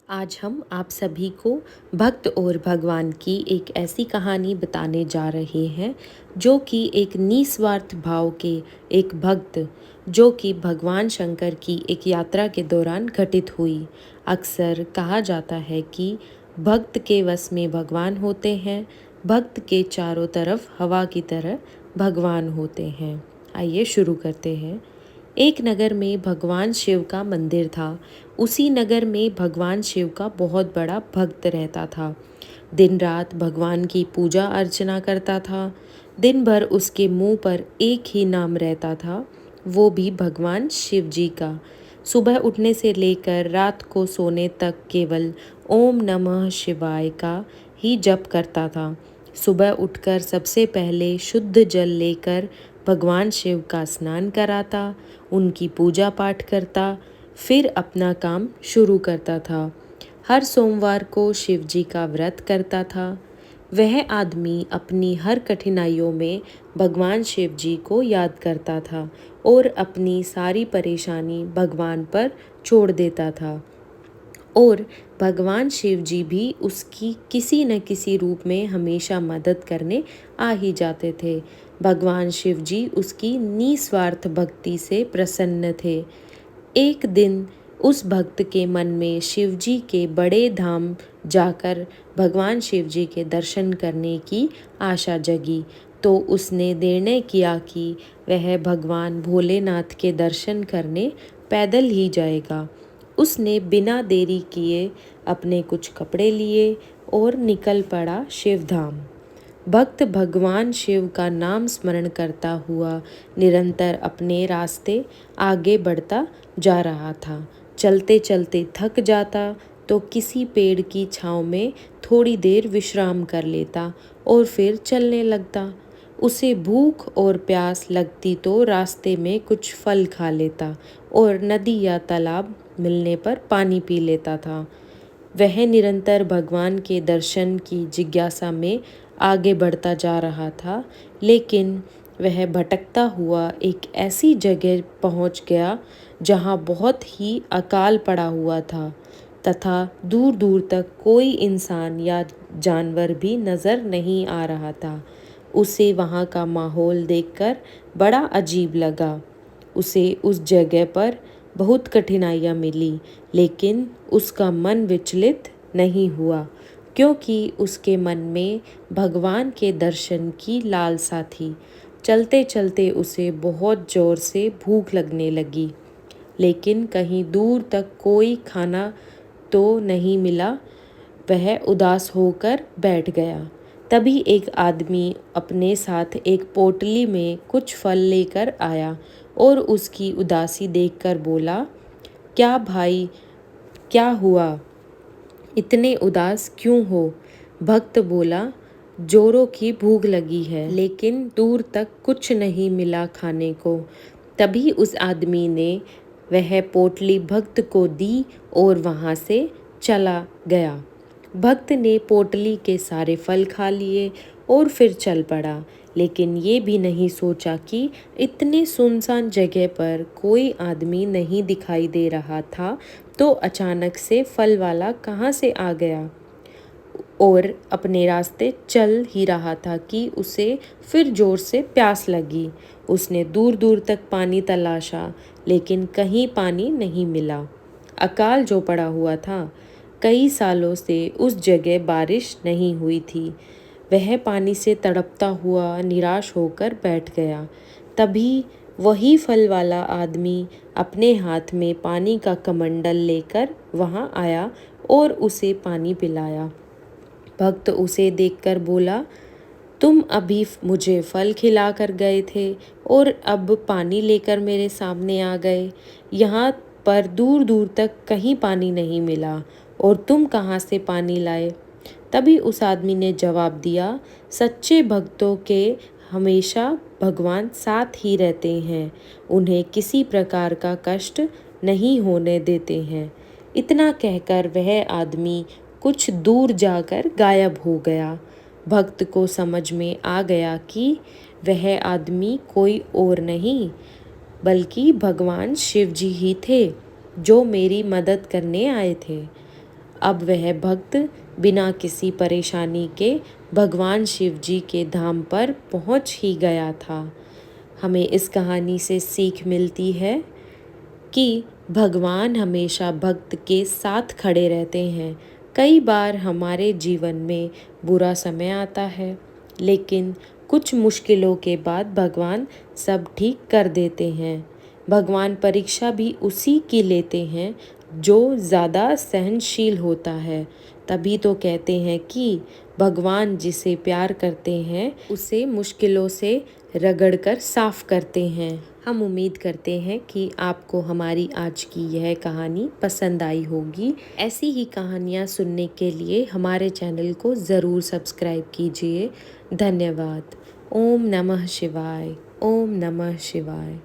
आज हम आप सभी को भक्त और भगवान की एक ऐसी कहानी बताने जा रहे हैं जो कि एक निस्वार्थ भाव के एक भक्त जो कि भगवान शंकर की एक यात्रा के दौरान घटित हुई। अक्सर कहा जाता है कि भक्त के वश में भगवान होते हैं, भक्त के चारों तरफ हवा की तरह भगवान होते हैं। आइए शुरू करते हैं। एक नगर में भगवान शिव का मंदिर था। उसी नगर में भगवान शिव का बहुत बड़ा भक्त रहता था। दिन रात भगवान की पूजा अर्चना करता था। दिन भर उसके मुंह पर एक ही नाम रहता था, वो भी भगवान शिव जी का। सुबह उठने से लेकर रात को सोने तक केवल ओम नमः शिवाय का ही जप करता था। सुबह उठकर सबसे पहले शुद्ध जल लेकर भगवान शिव का स्नान कराता, उनकी पूजा पाठ करता, फिर अपना काम शुरू करता था। हर सोमवार को शिव जी का व्रत करता था। वह आदमी अपनी हर कठिनाइयों में भगवान शिव जी को याद करता था और अपनी सारी परेशानी भगवान पर छोड़ देता था। और भगवान शिव जी भी उसकी किसी न किसी रूप में हमेशा मदद करने आ ही जाते थे। भगवान शिव जी उसकी निस्वार्थ भक्ति से प्रसन्न थे। एक दिन उस भक्त के मन में शिव जी के बड़े धाम जाकर भगवान शिव जी के दर्शन करने की आशा जगी। तो उसने निर्णय किया कि वह भगवान भोलेनाथ के दर्शन करने पैदल ही जाएगा। उसने बिना देरी किए अपने कुछ कपड़े लिए और निकल पड़ा शिवधाम। भक्त भगवान शिव का नाम स्मरण करता हुआ निरंतर अपने रास्ते आगे बढ़ता जा रहा था। चलते चलते थक जाता तो किसी पेड़ की छांव में थोड़ी देर विश्राम कर लेता और फिर चलने लगता। उसे भूख और प्यास लगती तो रास्ते में कुछ फल खा लेता और नदी या तालाब मिलने पर पानी पी लेता था। वह निरंतर भगवान के दर्शन की जिज्ञासा में आगे बढ़ता जा रहा था, लेकिन वह भटकता हुआ एक ऐसी जगह पहुंच गया जहां बहुत ही अकाल पड़ा हुआ था तथा दूर दूर तक कोई इंसान या जानवर भी नजर नहीं आ रहा था। उसे वहां का माहौल देखकर बड़ा अजीब लगा। उसे उस जगह पर बहुत कठिनाइयाँ मिली, लेकिन उसका मन विचलित नहीं हुआ क्योंकि उसके मन में भगवान के दर्शन की लालसा थी। चलते चलते उसे बहुत जोर से भूख लगने लगी, लेकिन कहीं दूर तक कोई खाना तो नहीं मिला। वह उदास होकर बैठ गया। तभी एक आदमी अपने साथ एक पोटली में कुछ फल लेकर आया और उसकी उदासी देखकर बोला, क्या भाई, क्या हुआ? इतने उदास क्यों हो? भक्त बोला, जोरों की भूख लगी है, लेकिन दूर तक कुछ नहीं मिला खाने को। तभी उस आदमी ने वह पोटली भक्त को दी और वहाँ से चला गया। भक्त ने पोटली के सारे फल खा लिए और फिर चल पड़ा, लेकिन ये भी नहीं सोचा कि इतने सुनसान जगह पर कोई आदमी नहीं दिखाई दे रहा था, तो अचानक से फल वाला कहाँ से आ गया और अपने रास्ते चल ही रहा था कि उसे फिर जोर से प्यास लगी। उसने दूर दूर तक पानी तलाशा, लेकिन कहीं पानी नहीं मिला। अकाल जो पड़ा हुआ था, कई सालों से उस जगह बारिश नहीं हुई थी। वह पानी से तड़पता हुआ निराश होकर बैठ गया। तभी वही फल वाला आदमी अपने हाथ में पानी का कमंडल लेकर वहाँ आया और उसे पानी पिलाया। भक्त उसे देखकर बोला, तुम अभी मुझे फल खिला कर गए थे और अब पानी लेकर मेरे सामने आ गए। यहाँ पर दूर दूर तक कहीं पानी नहीं मिला और तुम कहाँ से पानी लाए? तभी उस आदमी ने जवाब दिया, सच्चे भक्तों के हमेशा भगवान साथ ही रहते हैं, उन्हें किसी प्रकार का कष्ट नहीं होने देते हैं। इतना कहकर वह आदमी कुछ दूर जाकर गायब हो गया। भक्त को समझ में आ गया कि वह आदमी कोई और नहीं बल्कि भगवान शिव जी ही थे जो मेरी मदद करने आए थे। अब वह भक्त बिना किसी परेशानी के भगवान शिव जी के धाम पर पहुंच ही गया था। हमें इस कहानी से सीख मिलती है कि भगवान हमेशा भक्त के साथ खड़े रहते हैं। कई बार हमारे जीवन में बुरा समय आता है, लेकिन कुछ मुश्किलों के बाद भगवान सब ठीक कर देते हैं। भगवान परीक्षा भी उसी की लेते हैं जो ज़्यादा सहनशील होता है। तभी तो कहते हैं कि भगवान जिसे प्यार करते हैं उसे मुश्किलों से रगड़कर साफ करते हैं। हम उम्मीद करते हैं कि आपको हमारी आज की यह कहानी पसंद आई होगी। ऐसी ही कहानियाँ सुनने के लिए हमारे चैनल को ज़रूर सब्सक्राइब कीजिए। धन्यवाद। ओम नमः शिवाय। ओम नमः शिवाय।